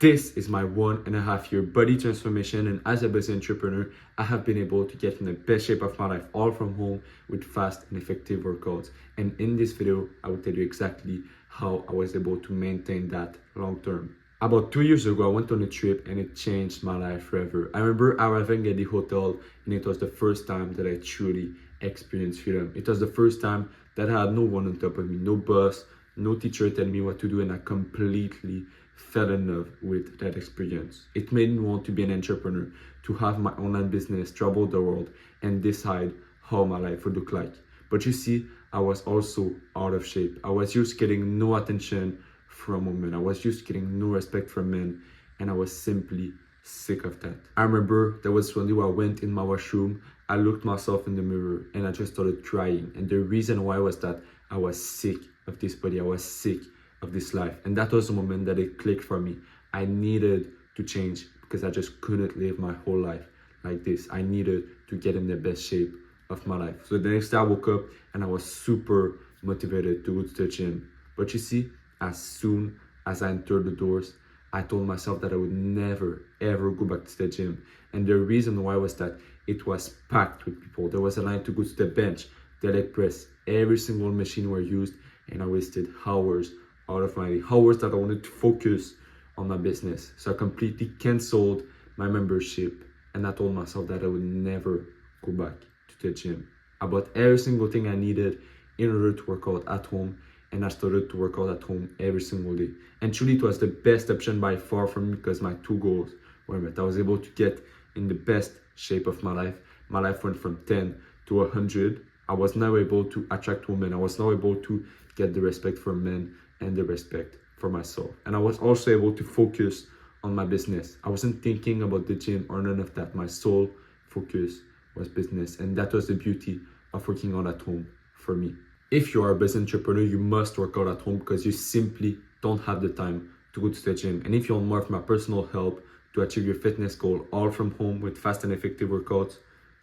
This is my 1.5 year body transformation, and as a business entrepreneur, I have been able to get in the best shape of my life all from home with fast and effective workouts. And in this video, I will tell you exactly how I was able to maintain that long term. About 2 years ago, I went on a trip and it changed my life forever. I remember arriving at the hotel and it was the first time that I truly experienced freedom. It was the first time that I had no one on top of me, no boss, no teacher telling me what to do, and I completely fell in love with that experience. It made me want to be an entrepreneur, to have my online business, travel the world, and decide how my life would look like. But you see, I was also out of shape. I was used to getting no attention from women. I was used to getting no respect from men, and I was simply sick of that. I remember there was one day where I went in my washroom, I looked myself in the mirror, and I just started crying. And the reason why was that I was sick of this body. I was sick of this life. And that was the moment that it clicked for me. I needed to change because I just couldn't live my whole life like this. I needed to get in the best shape of my life. So the next day I woke up and I was super motivated to go to the gym. But you see, as soon as I entered the doors, I told myself that I would never ever go back to the gym. And the reason why was that it was packed with people. There was a line to go to the bench, the leg press, every single machine were used, and I wasted hours out of my hours that I wanted to focus on my business. So I completely canceled my membership and I told myself that I would never go back to the gym. I bought every single thing I needed in order to work out at home, and I started to work out at home every single day. And truly it was the best option by far for me because my two goals were met. I was able to get in the best shape of my life. My life went from 10 to 100. I was now able to attract women. I was now able to get the respect from men and the respect for myself. And I was also able to focus on my business. I wasn't thinking about the gym or none of that. My sole focus was business. And that was the beauty of working out at home for me. If you are a business entrepreneur, you must work out at home because you simply don't have the time to go to the gym. And if you want more of my personal help to achieve your fitness goal all from home with fast and effective workouts,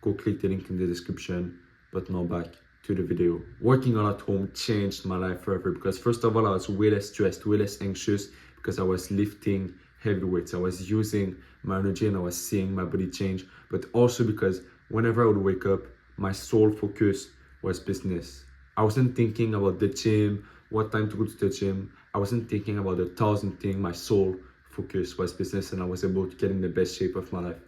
go click the link in the description. But now back to the video. Working out at home changed my life forever because first of all, I was way less stressed, way less anxious because I was lifting heavy weights. I was using my energy and I was seeing my body change, but also because whenever I would wake up, my sole focus was business. I wasn't thinking about the gym, what time to go to the gym. I wasn't thinking about 1,000 things. My sole focus was business, and I was able to get in the best shape of my life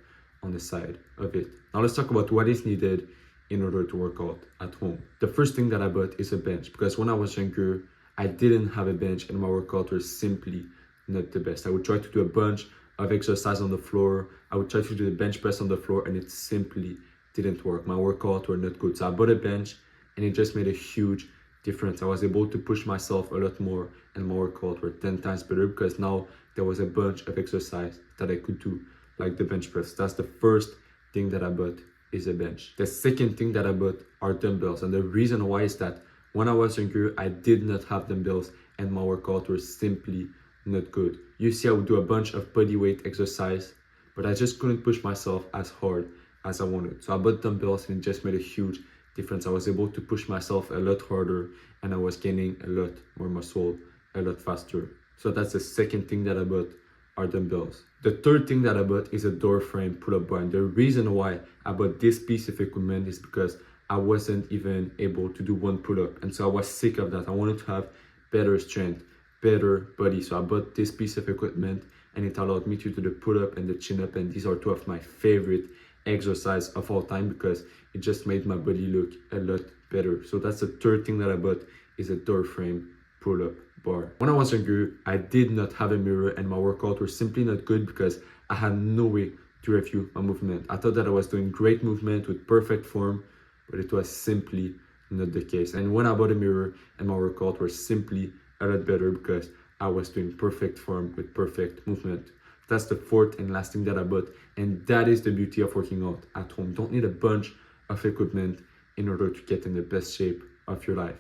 on the side of it. Now let's talk about what is needed in order to work out at home. The first thing that I bought is a bench because when I was younger, I didn't have a bench and my workout was simply not the best. I would try to do a bunch of exercise on the floor. I would try to do the bench press on the floor and it simply didn't work. My workouts were not good. So I bought a bench and it just made a huge difference. I was able to push myself a lot more and my workouts were 10 times better because now there was a bunch of exercise that I could do, like the bench press. That's the first thing that I bought is a bench. The second thing that I bought are dumbbells. And the reason why is that when I was younger, I did not have dumbbells and my workouts were simply not good. You see, I would do a bunch of body weight exercise, but I just couldn't push myself as hard as I wanted. So I bought dumbbells and it just made a huge difference. I was able to push myself a lot harder and I was gaining a lot more muscle a lot faster. So that's the second thing that I bought are dumbbells. The third thing that I bought is a door frame pull-up bar. And the reason why I bought this piece of equipment is because I wasn't even able to do one pull-up. And so I was sick of that. I wanted to have better strength, better body. So I bought this piece of equipment and it allowed me to do the pull-up and the chin-up. And these are two of my favorite exercise of all time because it just made my body look a lot better. So that's the third thing that I bought is a door frame pull-up bar. When I was younger, I did not have a mirror and my workout were simply not good because I had no way to review my movement. I thought that I was doing great movement with perfect form, but it was simply not the case. And when I bought a mirror and my workout were simply a lot better because I was doing perfect form with perfect movement. That's the fourth and last thing that I bought. And that is the beauty of working out at home. You don't need a bunch of equipment in order to get in the best shape of your life.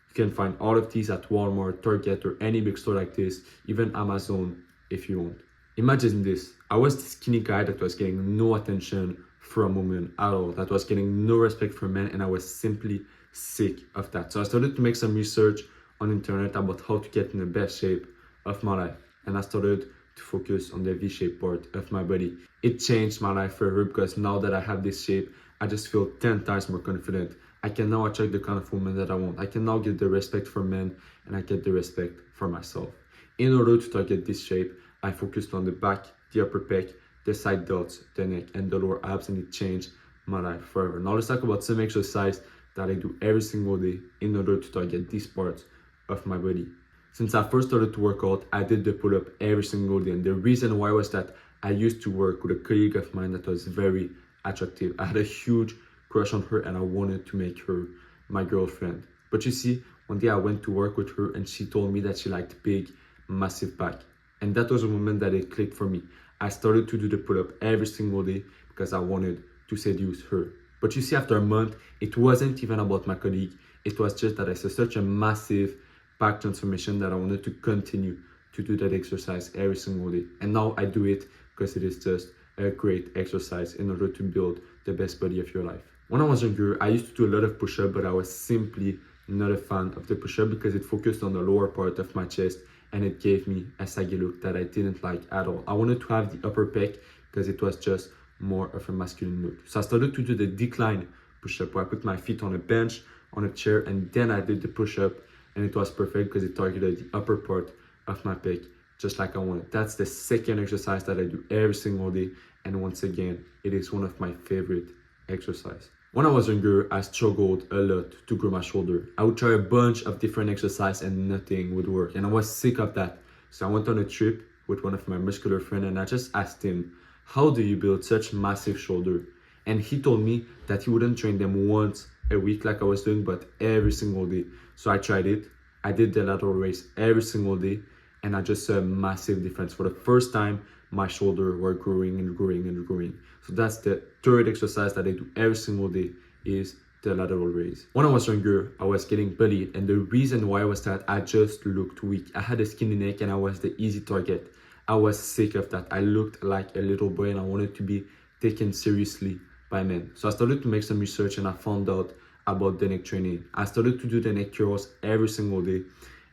You can find all of these at Walmart, Target, or any big store like this, even Amazon if you want. Imagine this. I was the skinny guy that was getting no attention from women at all, that was getting no respect from men, and I was simply sick of that. So I started to make some research on internet about how to get in the best shape of my life. And I started to focus on the V-shaped part of my body. It changed my life forever because now that I have this shape, I just feel 10 times more confident. I can now attract the kind of woman that I want. I can now get the respect from men and I get the respect for myself. In order to target this shape, I focused on the back, the upper pec, the side delts, the neck, and the lower abs, and it changed my life forever. Now let's talk about some exercise that I do every single day in order to target these parts of my body. Since I first started to work out, I did the pull-up every single day. And the reason why was that I used to work with a colleague of mine that was very attractive. I had a huge crush on her and I wanted to make her my girlfriend. But you see, one day I went to work with her and she told me that she liked big, massive back. And that was a moment that it clicked for me. I started to do the pull-up every single day because I wanted to seduce her. But you see, after a month, it wasn't even about my colleague. It was just that I saw such a massive back transformation that I wanted to continue to do that exercise every single day. And now I do it because it is just a great exercise in order to build the best body of your life. When I was younger, I used to do a lot of push-up, but I was simply not a fan of the push-up because it focused on the lower part of my chest and it gave me a saggy look that I didn't like at all. I wanted to have the upper pec because it was just more of a masculine look. So I started to do the decline push-up where I put my feet on a bench, on a chair, and then I did the push-up, and it was perfect because it targeted the upper part of my pec just like I wanted. That's the second exercise that I do every single day, and once again, it is one of my favorite exercises. When I was younger, I struggled a lot to grow my shoulder. I would try a bunch of different exercises and nothing would work, and I was sick of that. So I went on a trip with one of my muscular friends and I just asked him, how do you build such massive shoulder? And he told me that he wouldn't train them once a week like I was doing, but every single day. So I tried it. I did the lateral raise every single day and I just saw a massive difference. For the first time, my shoulder were growing and growing and growing. So that's the third exercise that I do every single day is the lateral raise. When I was younger, I was getting bullied, and the reason why was that I just looked weak. I had a skinny neck and I was the easy target. I was sick of that. I looked like a little boy and I wanted to be taken seriously by men. So I started to make some research and I found out about the neck training. I started to do the neck curls every single day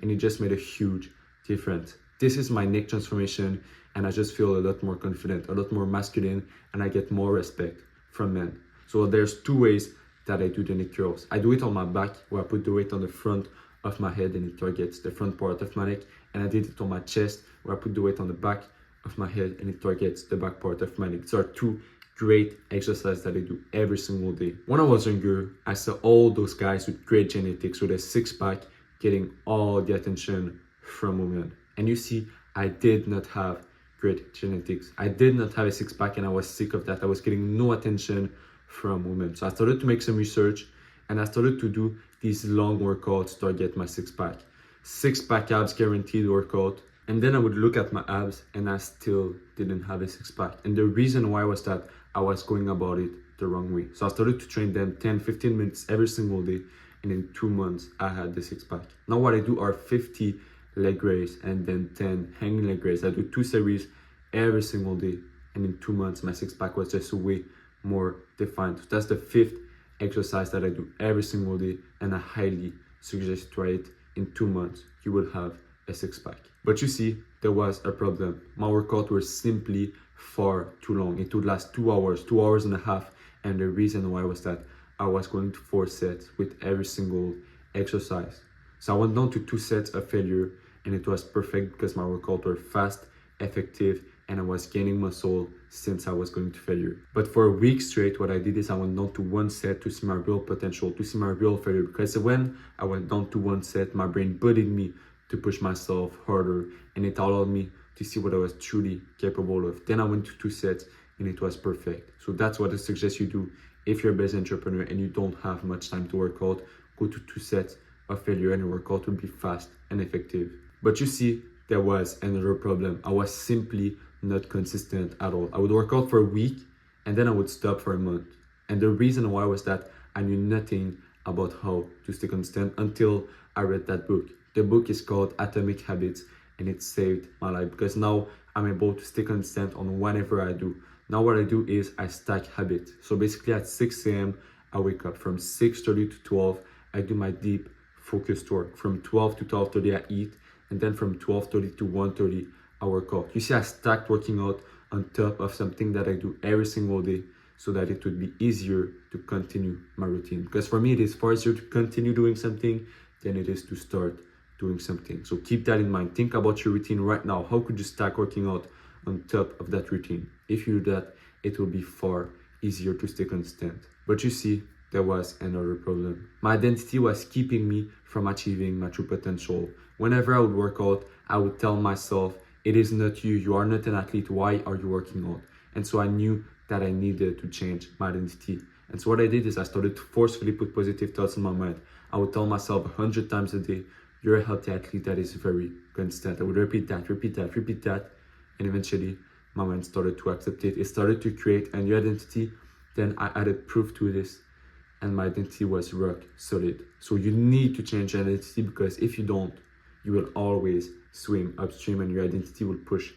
and it just made a huge difference. This is my neck transformation and I just feel a lot more confident, a lot more masculine, and I get more respect from men. So there's two ways that I do the neck curls. I do it on my back where I put the weight on the front of my head and it targets the front part of my neck, and I did it on my chest where I put the weight on the back of my head and it targets the back part of my neck. These are two great exercises that I do every single day. When I was younger, I saw all those guys with great genetics with a six-pack getting all the attention from women. And you see, I did not have great genetics. I did not have a six-pack and I was sick of that. I was getting no attention from women. So I started to make some research and I started to do these long workouts to target my six-pack. Six-pack abs guaranteed workout. And then I would look at my abs and I still didn't have a six-pack. And the reason why was that I was going about it the wrong way. So I started to train them 10-15 minutes every single day. And in 2 months, I had the six-pack. Now what I do are 50 leg raise and then 10 hanging leg raise. I do 2 series every single day. And in 2 months, my six-pack was just way more defined. So that's the 5th exercise that I do every single day. And I highly suggest try it. In 2 months, you will have a six-pack. But you see, there was a problem. My workout was simply far too long. It would last 2 hours, 2 hours and a half. And the reason why was that I was going to 4 sets with every single exercise. So I went down to 2 sets of failure and it was perfect because my workout were fast, effective, and I was gaining muscle since I was going to failure. But for a week straight, what I did is I went down to 1 set to see my real potential, to see my real failure. Because when I went down to 1 set, my brain bullied me to push myself harder and it allowed me to see what I was truly capable of. Then I went to 2 sets and it was perfect. So that's what I suggest you do. If you're a business entrepreneur and you don't have much time to work out, go to 2 sets of failure and your workout will be fast and effective. But you see, there was another problem. I was simply not consistent at all. I would work out for a week and then I would stop for a month. And the reason why was that I knew nothing about how to stay consistent until I read that book. The book is called Atomic Habits and it saved my life because now I'm able to stay consistent on whatever I do. Now what I do is I stack habits. So basically at 6 a.m. I wake up. From 6:30 to 12, I do my deep focused work. From 12 to 12:30 I eat, and then from 12:30 to 1:30 I work out. You see, I stacked working out on top of something that I do every single day so that it would be easier to continue my routine. Because for me, it is far easier to continue doing something than it is to start doing something. So keep that in mind. Think about your routine right now. How could you stack working out on top of that routine? If you do that, it will be far easier to stay consistent. But you see, there was another problem. My identity was keeping me from achieving my true potential. Whenever I would work out, I would tell myself, it is not you, you are not an athlete, why are you working out? And so I knew that I needed to change my identity. And so what I did is I started to forcefully put positive thoughts in my mind. I would tell myself 100 times a day, you're a healthy athlete that is very consistent. I would repeat that. And eventually my mind started to accept it. It started to create a new identity. Then I added proof to this and my identity was rock solid. So you need to change your identity, because if you don't, you will always swim upstream and your identity will push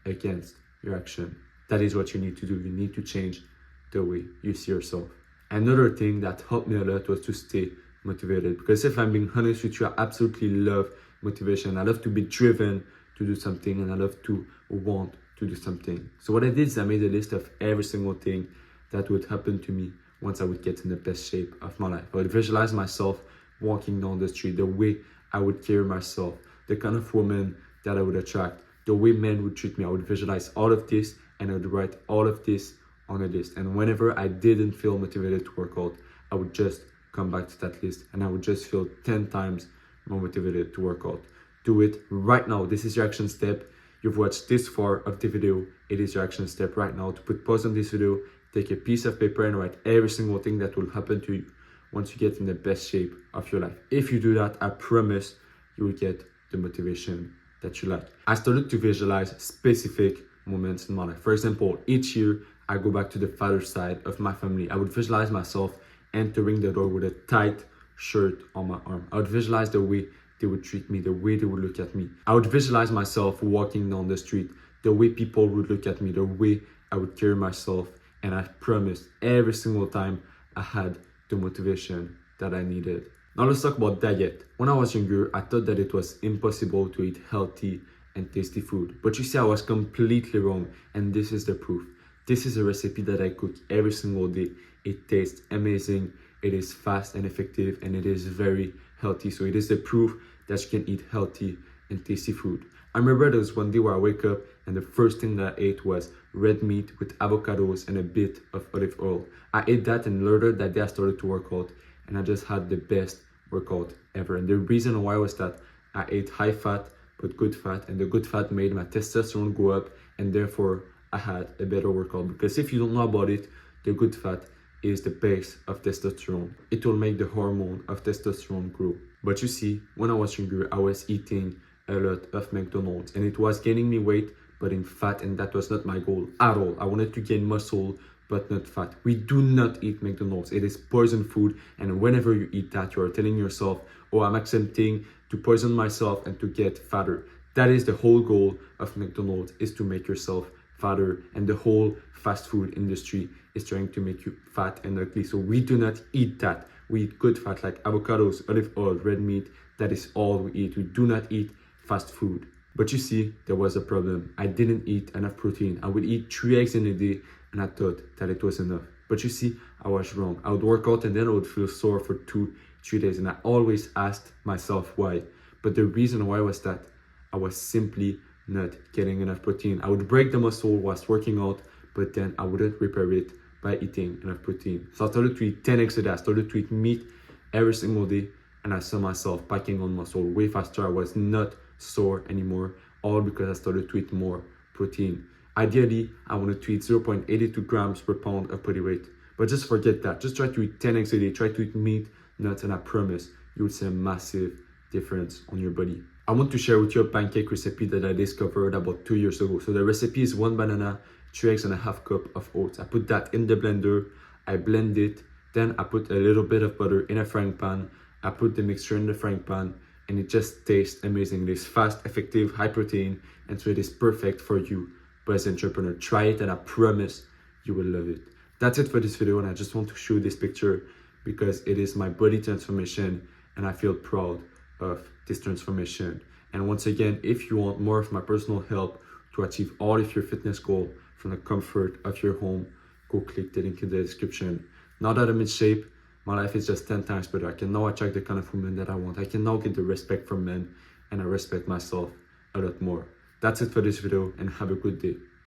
against your action. That is what you need to do. You need to change the way you see yourself. Another thing that helped me a lot was to stay motivated, because if I'm being honest with you, I absolutely love motivation. I love to be driven to do something and I love to want to do something. So what I did is I made a list of every single thing that would happen to me once I would get in the best shape of my life. I would visualize myself walking down the street, the way I would carry myself, the kind of woman that I would attract, the way men would treat me. I would visualize all of this and I would write all of this on a list. And whenever I didn't feel motivated to work out, I would just come back to that list and I would just feel 10 times more motivated to work out. Do it right now. This is your action step. You've watched this far of the video. It is your action step right now to put pause on this video, take a piece of paper and write every single thing that will happen to you once you get in the best shape of your life. If you do that, I promise you will get the motivation that you like. I started to visualize specific moments in my life. For example, each year I go back to the father side of my family. I would visualize myself entering the door with a tight shirt on my arm. I would visualize the way they would treat me, the way they would look at me. I would visualize myself walking down the street, the way people would look at me, the way I would carry myself. And I promised every single time I had the motivation that I needed. Now let's talk about diet. When I was younger, I thought that it was impossible to eat healthy and tasty food. But you see, I was completely wrong. And this is the proof. This is a recipe that I cook every single day. It tastes amazing. It is fast and effective and it is very healthy. So it is the proof that you can eat healthy and tasty food. I remember there was one day where I wake up and the first thing that I ate was red meat with avocados and a bit of olive oil. I ate that and later that day I started to work out and I just had the best workout ever. And the reason why was that I ate high fat but good fat, and the good fat made my testosterone go up and therefore I had a better workout. Because if you don't know about it, the good fat is the base of testosterone. It will make the hormone of testosterone grow. But you see, when I was younger, I was eating a lot of McDonald's and it was gaining me weight but in fat, and that was not my goal at all. I wanted to gain muscle but not fat. We do not eat McDonald's. It is poison food, and whenever you eat that, you are telling yourself, oh, I'm accepting to poison myself and to get fatter. That is the whole goal of McDonald's, is to make yourself fatter, and the whole fast food industry is trying to make you fat and ugly. So we do not eat that. We eat good fat like avocados, olive oil, red meat. That is all we eat. We do not eat fast food. But you see, there was a problem. I didn't eat enough protein. I would eat 3 eggs in a day and I thought that it was enough. But you see, I was wrong. I would work out and then I would feel sore for 2-3 days. And I always asked myself why. But the reason why was that I was simply not getting enough protein. I would break the muscle whilst working out, but then I wouldn't repair it by eating enough protein. So I started to eat 10 eggs a day. I started to eat meat every single day. And I saw myself packing on muscle way faster. I was not sore anymore, all because I started to eat more protein. Ideally, I wanted to eat 0.82 grams per pound of body weight. But just forget that. Just try to eat 10 eggs a day. Try to eat meat, nuts, and I promise you will see a massive difference on your body. I want to share with you a pancake recipe that I discovered about 2 years ago. So the recipe is 1 banana, 3 eggs, and a half cup of oats. I put that in the blender. I blend it. Then I put a little bit of butter in a frying pan. I put the mixture in the frying pan and it just tastes amazing. It is fast, effective, high protein, and so it is perfect for you as an entrepreneur. Try it and I promise you will love it. That's it for this video, and I just want to show this picture because it is my body transformation and I feel proud of this transformation. And once again, if you want more of my personal help to achieve all of your fitness goals from the comfort of your home, go click the link in the description. Now that I'm in shape, my life is just 10 times better. I can now attract the kind of women that I want. I can now get the respect from men, and I respect myself a lot more. That's it for this video, and have a good day.